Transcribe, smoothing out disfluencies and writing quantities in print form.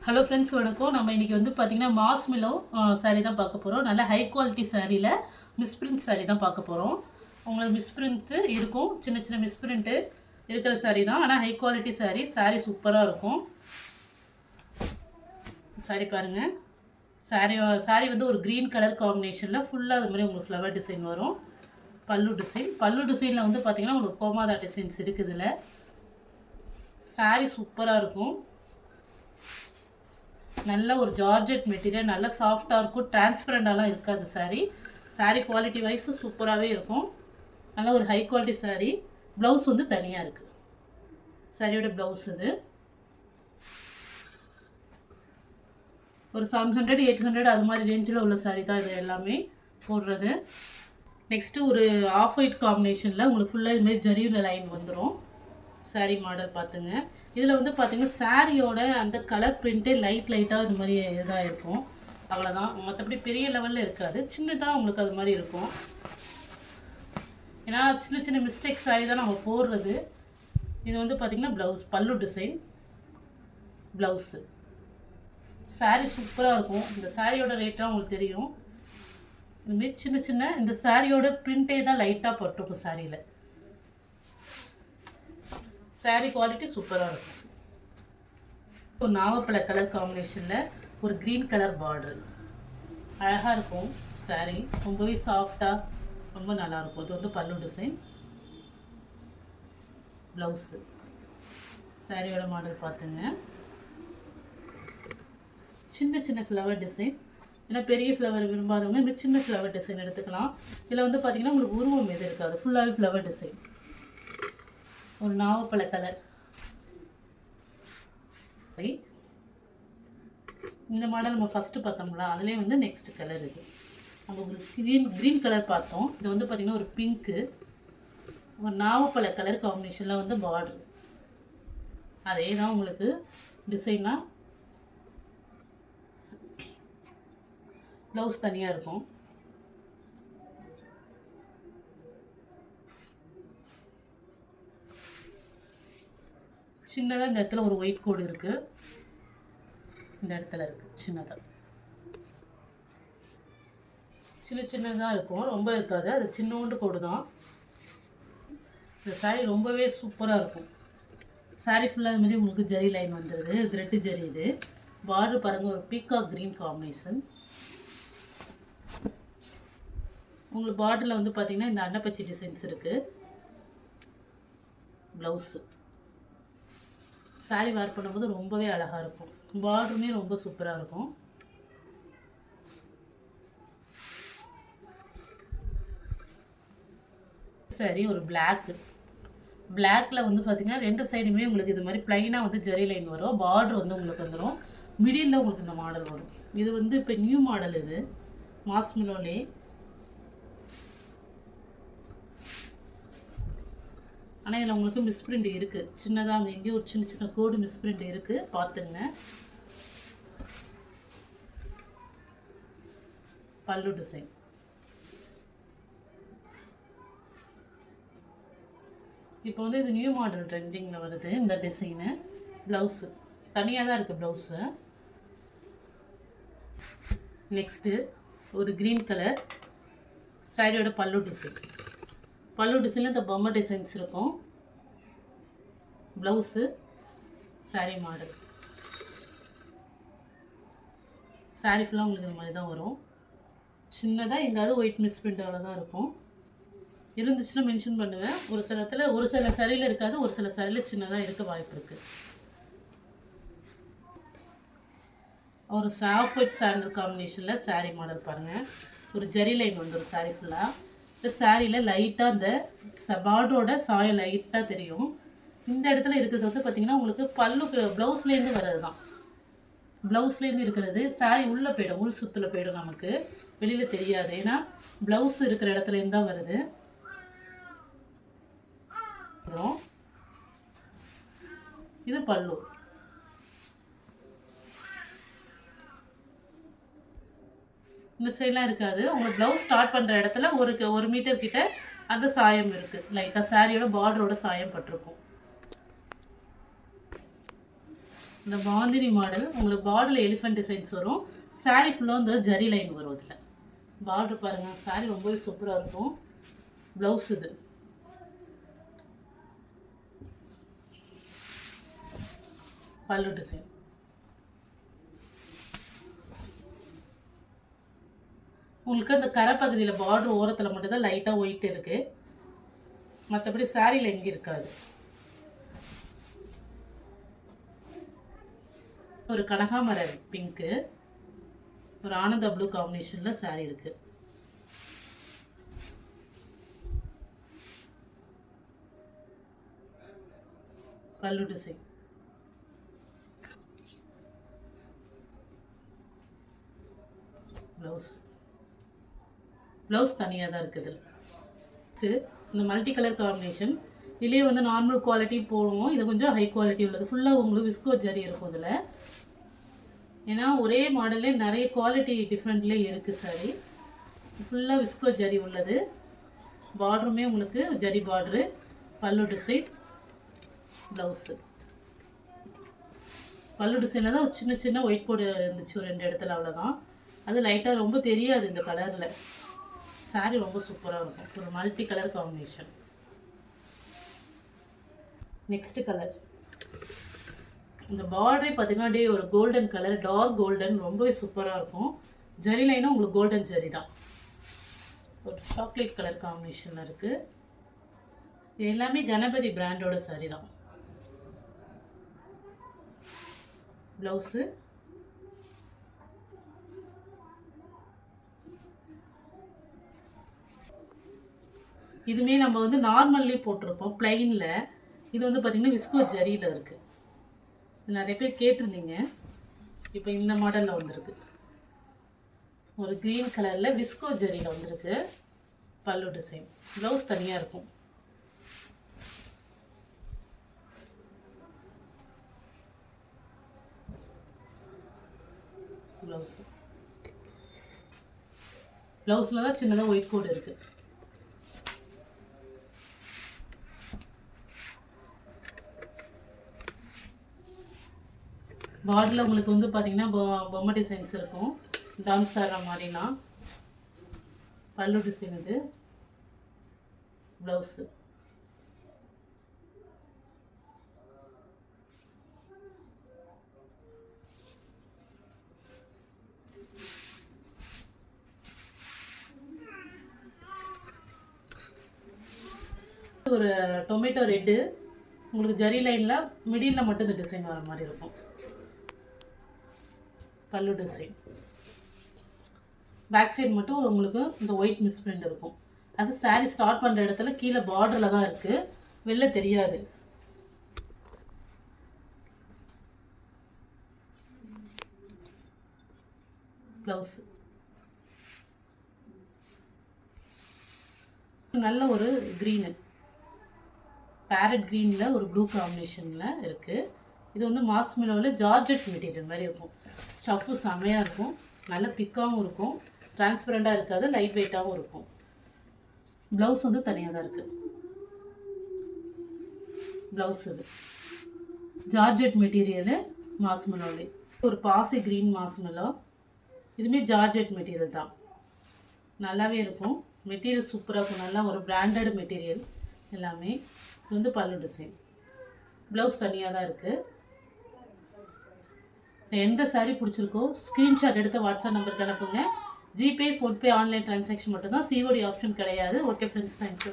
Hello friends, வணக்கம். நம்ம இன்றைக்கி வந்து பார்த்திங்கன்னா மாஸ் மிலோ சாரீ தான் பார்க்க போகிறோம். நல்ல ஹை குவாலிட்டி சாரியில் மிஸ்பிரிண்ட் சாரீ தான் பார்க்க போகிறோம். உங்களுக்கு மிஸ்பிரிண்ட்டு இருக்கும், சின்ன சின்ன மிஸ்பிரிண்ட்டு இருக்கிற சாரீ தான். ஆனால் ஹை குவாலிட்டி சாரீ சூப்பராக இருக்கும். சாரீ பாருங்கள். சாரீ வந்து ஒரு க்ரீன் கலர் காம்பினேஷனில் ஃபுல்லாக அது மாதிரி உங்களுக்கு ஃப்ளவர் டிசைன் வரும். பல்லு டிசைனில் வந்து பார்த்திங்கன்னா உங்களுக்கு கோமாதா டிசைன்ஸ் இருக்குதுல. சாரீ சூப்பராக இருக்கும். நல்ல ஒரு ஜார்ஜெட் மெட்டீரியல், நல்ல சாஃப்டாக இருக்கும், டிரான்ஸ்பரண்டாலாம் இருக்காது. சாரீ குவாலிட்டி வைஸு சூப்பராகவே இருக்கும். நல்ல ஒரு ஹை குவாலிட்டி சாரீ. ப்ளவுஸ் வந்து தனியாக இருக்குது. சாரியோட ப்ளவுஸ் இது ஒரு 700 800 அது மாதிரி ரேஞ்சில் உள்ள சாரீ தான் இது எல்லாமே போடுறது. நெக்ஸ்ட்டு ஒரு ஆஃப் ஒயிட் காம்பினேஷனில் உங்களுக்கு ஃபுல்லாக இதுமாரி ஜரியுள்ள லைன் வந்துடும். சாரீ மாடல் பார்த்துங்க. இதில் வந்து பார்த்திங்கன்னா சாரியோட அந்த கலர் பிரிண்ட்டே லைட்டாக இது மாதிரி இதாக இருக்கும். அவ்வளோதான், மற்றபடி பெரிய லெவலில் இருக்காது. சின்னதாக உங்களுக்கு அது மாதிரி இருக்கும். ஏன்னா சின்ன சின்ன மிஸ்டேக் சாரீ தான் நம்ம போடுறது. இது வந்து பார்த்திங்கன்னா ப்ளவுஸ், பல்லு டிசைன் ப்ளவுஸு. சாரீ சூப்பராக இருக்கும். இந்த சாரியோட ரேட்டாக உங்களுக்கு தெரியும். இதுமாரி சின்ன சின்ன இந்த சாரியோட பிரிண்ட்டே தான் லைட்டாக போட்டிருக்கும் சாரியில். சாரீ குவாலிட்டி சூப்பராக இருக்கும். ஒரு நாவப்பழ கலர் காம்பினேஷனில் ஒரு க்ரீன் கலர் பார்டர் அழகாக இருக்கும். சாரீ ரொம்பவே சாஃப்டாக ரொம்ப நல்லாயிருக்கும். இது வந்து பல்லு டிசைன், ப்ளவுஸு. சாரியோட மாடல் பார்த்துங்க. சின்ன சின்ன ஃப்ளவர் டிசைன். ஏன்னா பெரிய ஃப்ளவர் விரும்பாதவங்க இந்த சின்ன ஃப்ளவர் டிசைன் எடுத்துக்கலாம். இதில் வந்து பார்த்திங்கன்னா உங்களுக்கு உருவம் எது இருக்காது, ஃபுல்லாகவே ஃப்ளவர் டிசைன். ஒரு நாவப்பழ கலர். இந்த மாடல் நம்ம ஃபஸ்ட்டு பார்த்தோம்ல, அதுலேயே வந்து நெக்ஸ்ட் கலர் இது. நம்ம ஒரு க்ரீன் கலர் பார்த்தோம். இது வந்து பார்த்திங்கன்னா ஒரு பிங்க்கு, ஒரு நாவப்பழ கலர் காம்பினேஷனில் வந்து பார்டர். அதே தான் உங்களுக்கு டிசைனாக. ப்ளவுஸ் தனியாக இருக்கும். சின்னதாக இந்த இடத்துல ஒரு ஒயிட் கோடு இருக்குது. இந்த இடத்துல இருக்குது சின்னதாக, சின்னதாக இருக்கும், ரொம்ப இருக்காது. அது சின்னோண்டு கோடு தான். இந்த சாரீ ரொம்பவே சூப்பராக இருக்கும். சாரீ ஃபுல்லாக அது மாதிரி உங்களுக்கு ஜரி லைன் வந்துடுது, த்ரெட்டு ஜரி. இது பார்டர் பாருங்கள், ஒரு பீகாக் க்ரீன் காம்பினேஷன். உங்களுக்கு பார்டரில் வந்து பார்த்திங்கன்னா இந்த அன்னப்பச்சி டிசைன்ஸ் இருக்குது. ப்ளவுஸு. சாரீ வேர் பண்ணும்போது ரொம்பவே அழகாக இருக்கும். பார்டருமே ரொம்ப சூப்பராக இருக்கும். சரி, ஒரு பிளாக்கில் வந்து பார்த்திங்கன்னா ரெண்டு சைடுமே உங்களுக்கு இது மாதிரி ப்ளைனாக வந்து ஜெரி லைன் வரும். பார்டர் வந்து உங்களுக்கு வந்துடும். மிடில் உங்களுக்கு இந்த மாடல் வரும். இது வந்து இப்போ நியூ மாடல். இது மாஸ் மிலோலே. ஆனால் இதில் உங்களுக்கு மிஸ்பிரிண்ட் இருக்குது. சின்னதாக அங்கே எங்கேயும் ஒரு சின்ன சின்ன கோடு மிஸ்பிரிண்ட் இருக்குது, பார்த்துங்க. பல்லு டிசைன். இப்போ வந்து இது நியூ மாடல் ட்ரெண்டிங்கில் வருது இந்த டிசைனு. ப்ளவுஸு தனியாக தான் இருக்குது ப்ளவுஸு. நெக்ஸ்ட்டு ஒரு க்ரீன் கலர் சாரியோட பல்லு டிசைன். பல்லு டிசைனில் இந்த பொம்மை டிசைன்ஸ் இருக்கும். ப்ளவுஸு. சாரீ மாடல். சாரீ ஃபுல்லாக உங்களுக்கு இந்த மாதிரி தான் வரும். சின்னதாக எங்காவது ஒயிட் மிஸ் பிரிண்ட்டால் தான் இருக்கும். இருந்துச்சுன்னா மென்ஷன் பண்ணுவேன். ஒரு சில இடத்துல ஒரு சில சாரியில் இருக்காது, ஒரு சில சாரியில் சின்னதாக இருக்க வாய்ப்பு இருக்குது. ஒரு சாஃப்ட் ஒயிட் சாண்டல் காம்பினேஷனில் சாரீ மாடல் பாருங்கள். ஒரு ஜெரி லைன் வந்துடும் சாரீ ஃபுல்லாக. இந்த சாரியில் லைட்டாக அந்த பார்டரோட சாயம் லைட்டாக தெரியும். இந்த இடத்துல இருக்கிறது வந்து பார்த்திங்கன்னா உங்களுக்கு பல்லுக்கு ப்ளவுஸ்லேருந்து வர்றது தான். ப்ளவுஸ்லேருந்து இருக்கிறது சாரீ உள்ளே போய்டும், உள் சுற்றில் போய்டும், நமக்கு வெளியில் தெரியாது. ஏன்னா ப்ளவுஸ் இருக்கிற இடத்துலேருந்து தான் வருது. அப்புறம் இது பல்லு. இந்த சைடெலாம் இருக்காது. உங்களுக்கு ப்ளவுஸ் ஸ்டார்ட் பண்ணுற இடத்துல ஒரு மீட்டர் கிட்ட அந்த சாயம் இருக்குது. லைட்டாக சாரியோட பார்டரோட சாயம் பட்டிருக்கும். இந்த பாந்தினி மாடல் உங்களுக்கு பார்டரில் எலிஃபென்ட் டிசைன்ஸ் வரும். சாரீ ஃபுல்லாக வந்து ஜரி லைன் வரும். இதில் பார்டர் பாருங்கள், சாரீ ரொம்பவே சூப்பராக இருக்கும். ப்ளவுஸ் இது பல்லு டிசைன். உங்களுக்கு அந்த கரை பகுதியில் பார்டர் ஓரத்தில் மட்டும்தான் லைட்டாக ஒயிட் இருக்குது, மற்றபடி சாரியில் எங்கேயும் இருக்காது. ஒரு கனகாமர பிங்க்கு, ஒரு ஆனந்த ப்ளூ காம்பினேஷனில் சாரீ இருக்குது. பல்லு டிசைன். ப்ளவுஸ் தனியாக தான் இருக்குது. இந்த மல்டி கலர் காம்பினேஷன். இதுலேயே வந்து நார்மல் குவாலிட்டி போடுவோம், இது கொஞ்சம் ஹை குவாலிட்டி உள்ளது. ஃபுல்லாக உங்களுக்கு விஸ்கோ ஜரி இருக்கும் இதில். ஏன்னா ஒரே மாடல்லே நிறைய குவாலிட்டி டிஃப்ரெண்ட்லேயே இருக்குது சாரி. ஃபுல்லாக விஸ்கோ ஜரி உள்ளது. பார்டருமே உங்களுக்கு ஜரி பார்டரு. பல்லு டிசைன், ப்ளவுஸு. பல்லு டிசைனில் தான் சின்ன சின்ன ஒயிட் கோடு இருந்துச்சு ஒரு 2 இடத்துல, அவ்வளோதான். அது லைட்டாக ரொம்ப தெரியாது இந்த கலரில். சாரீ ரொம்ப சூப்பராக இருக்கும். ஒரு multi colour combination. Next colour. இந்த பார்டரே பார்த்தீங்கன்னா ஒரு கோல்டன் கலர், டார்க் கோல்டன், ரொம்பவே சூப்பராக இருக்கும். ஜரி லைனும் உங்களுக்கு கோல்டன் ஜரி தான். ஒரு சாக்லேட் கலர் காம்பினேஷனில் இருக்குது. இது எல்லாமே கணபதி பிராண்டோட சாரி தான். ப்ளவுஸு. இதுமே நம்ம வந்து நார்மல்லே போட்டிருப்போம் பிளைனில். இது வந்து பார்த்திங்கன்னா விஸ்கோ ஜரியில் இருக்குது. நிறைய பேர் கேட்டிருந்தீங்க. இப்போ இந்த மாடலில் வந்துருக்கு. ஒரு க்ரீன் கலரில் விஸ்கோ ஜரியில் வந்துருக்கு. பல்லு டிசைன். ப்ளவுஸ் தனியாக இருக்கும். ப்ளவுஸில் தான் சின்னதாக ஒயிட் கோட் இருக்குது. பார்டரில் உங்களுக்கு வந்து பார்த்தீங்கன்னா பொம்மை டிசைன்ஸ் இருக்கும், டான்ஸ் ஆடுற மாதிரிலாம். பல்லு டிசைன் இது. ப்ளவுஸு. ஒரு டொமேட்டோ ரெட்டு, உங்களுக்கு ஜரி லைனில் மிடில் மட்டும் இந்த டிசைன் வர மாதிரி இருக்கும். பல்லு டிசைன். பேக் சைடு மட்டும் உங்களுக்கு இந்த ஒயிட் மிஸ் பிரிண்ட் இருக்கும். அது சாரீ ஸ்டார்ட் பண்ணுற இடத்துல கீழே பார்டரில் தான் இருக்குது, வெளில தெரியாது. ப்ளவுஸ். நல்ல ஒரு க்ரீனு, பேரட் க்ரீனில் ஒரு ப்ளூ காம்பினேஷனில் இருக்குது. இது வந்து மாஸ்மிலோவில் ஜார்ஜெட் மெட்டீரியல் மாதிரி இருக்கும். ஸ்டஃப்பு செமையாக இருக்கும், நல்ல திக்காகவும் இருக்கும், டிரான்ஸ்பரண்ட்டாக இருக்காது, லைட் வெயிட்டாகவும் இருக்கும். ப்ளவுஸ் வந்து தனியாக தான் இருக்குது. ப்ளவுஸ் இது ஜார்ஜெட் மெட்டீரியலு, மாஸ்மிலோவில். ஒரு பாசி க்ரீன் மாஸ்மிலோ. இதுவுமே ஜார்ஜெட் மெட்டீரியல் தான், நல்லாவே இருக்கும். மெட்டீரியல் சூப்பராக இருக்கும், நல்லா ஒரு பிராண்டட் மெட்டீரியல் எல்லாமே. இது வந்து பல்லு டிசைன். ப்ளவுஸ் தனியாக தான் இருக்குது. எந்த சாரீ பிடிச்சிருக்கோ ஸ்க்ரீன்ஷாட் எடுத்து வாட்ஸ்அப் நம்பருக்கு அனுப்புங்க. ஜிபே, ஃபோன்பே, ஆன்லைன் ட்ரான்சாக்ஷன் மட்டும்தான், சிஓடி ஆப்ஷன் கிடையாது. Okay friends, thank you.